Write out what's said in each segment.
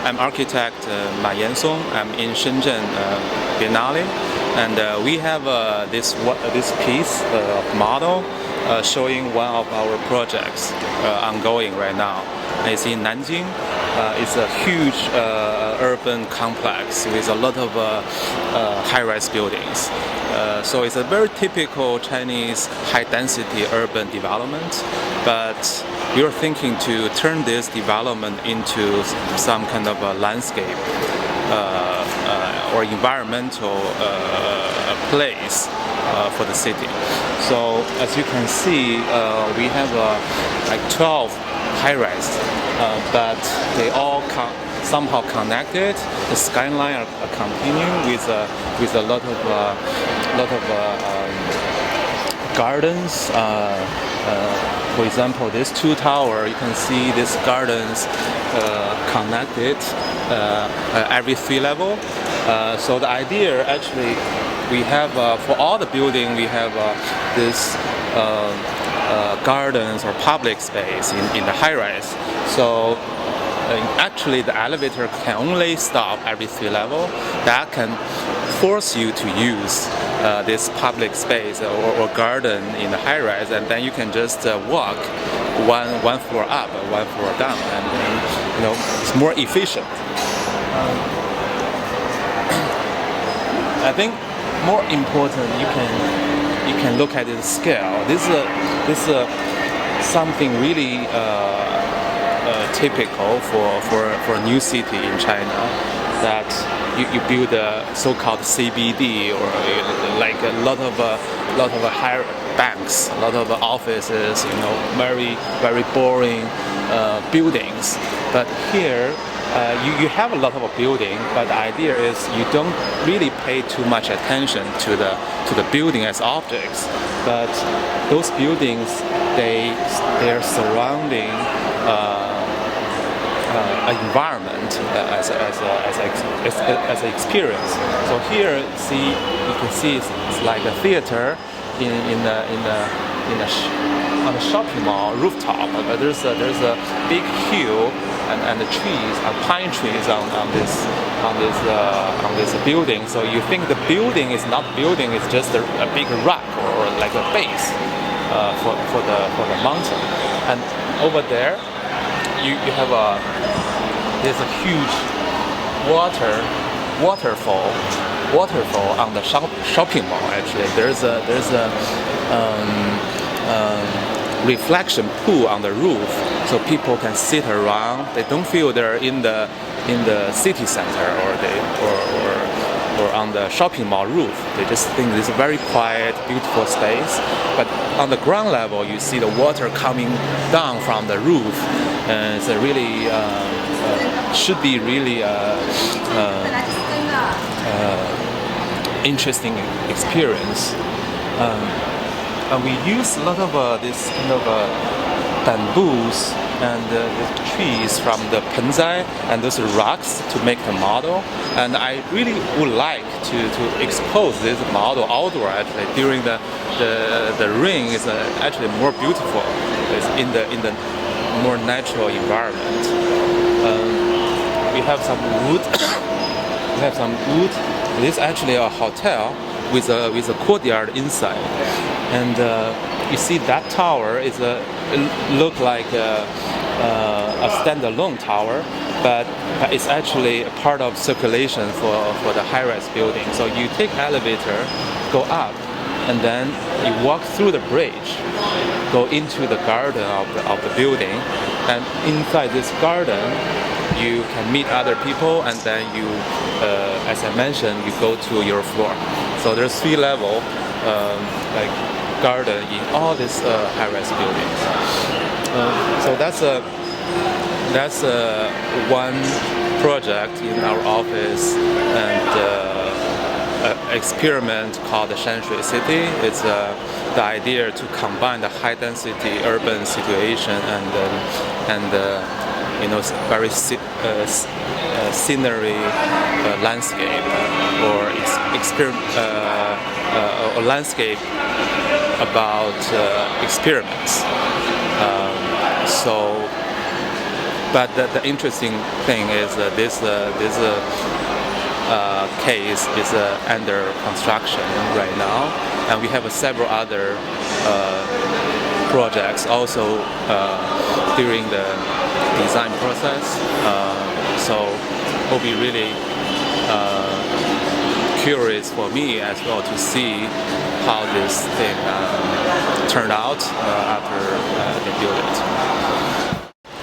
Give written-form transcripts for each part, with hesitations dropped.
I'm architect Ma Yansong. I'm in Shenzhen Biennale, and we have this piece of model showing one of our projects ongoing right now. It's in Nanjing. It's a huge urban complex with a lot of high-rise buildings. So it's a very typical Chinese high-density urban development, but we are thinking to turn this development into some kind of a landscape or environmental place for the city. So as you can see, we have like 12 high-rise, but they all somehow connected. The skyline are continuing with a lot of gardens. For example, this two tower, you can see these gardens connected every 3 level. So the idea actually, we have for all the building we have this gardens or public space in the high-rise. So actually the elevator can only stop every 3 level. That can force you to use this public space or garden in the high-rise, and then you can just walk one floor up, one floor down, and then, it's more efficient. I think more important, you can look at the scale. This is something really typical for a new city in China, that you build a so-called CBD, or like a lot of high banks, a lot of offices, very boring buildings. But here you have a lot of building, but the idea is you don't really pay too much attention to the building as objects, but those buildings they're surrounding environment as an experience. So here, you can see it's like a theater on the shopping mall rooftop. But there's a big hill and the trees, pine trees on this building. So you think the building is not building; it's just a big rock or like a base for the mountain. And over there, you have there's a huge waterfall on the shopping mall. Actually, there's a reflection pool on the roof, so people can sit around. They don't feel they're in the city center or on the shopping mall roof. They just think it's a very quiet, beautiful space. But on the ground level, you see the water coming down from the roof, and it's a really should be really interesting experience. And we use a lot of this kind of bamboos and the trees from the Penzai and those rocks to make the model. And I really would like to expose this model outdoor. Actually, during the rain is actually more beautiful. It's in the more natural environment. We have some wood. This is actually a hotel with a courtyard inside, and you see that tower is look like a standalone tower, but it's actually a part of circulation for the high-rise building. So you take elevator, go up, and then you walk through the bridge, go into the garden of the building, and inside this garden you can meet other people, and then you, as I mentioned, you go to your floor. So there's 3 level like garden in all these high-rise buildings. So that's one project in our office, and experiment called the Shanshui City. It's the idea to combine the high-density urban situation and very scenery landscape or landscape about experiments. So But the interesting thing is that this case is under construction right now, and we have several other projects also during the design process. So it will be really curious for me as well to see how this thing turned out after they built it.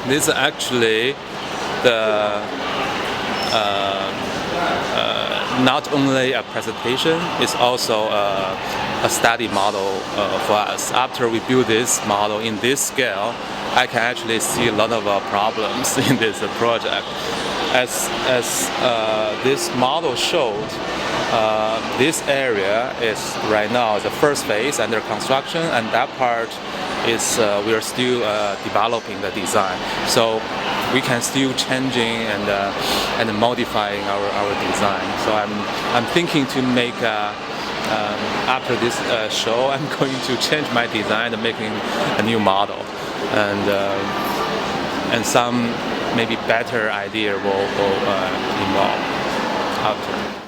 This is actually the not only a presentation, it's also a study model for us. After we build this model in this scale, I can actually see a lot of problems in this project. As this model showed, this area is right now the first phase under construction, and that part is we are still developing the design. So we can still changing and modifying our design. So I'm thinking to make after this show, I'm going to change my design and making a new model, and some maybe better idea will evolve after.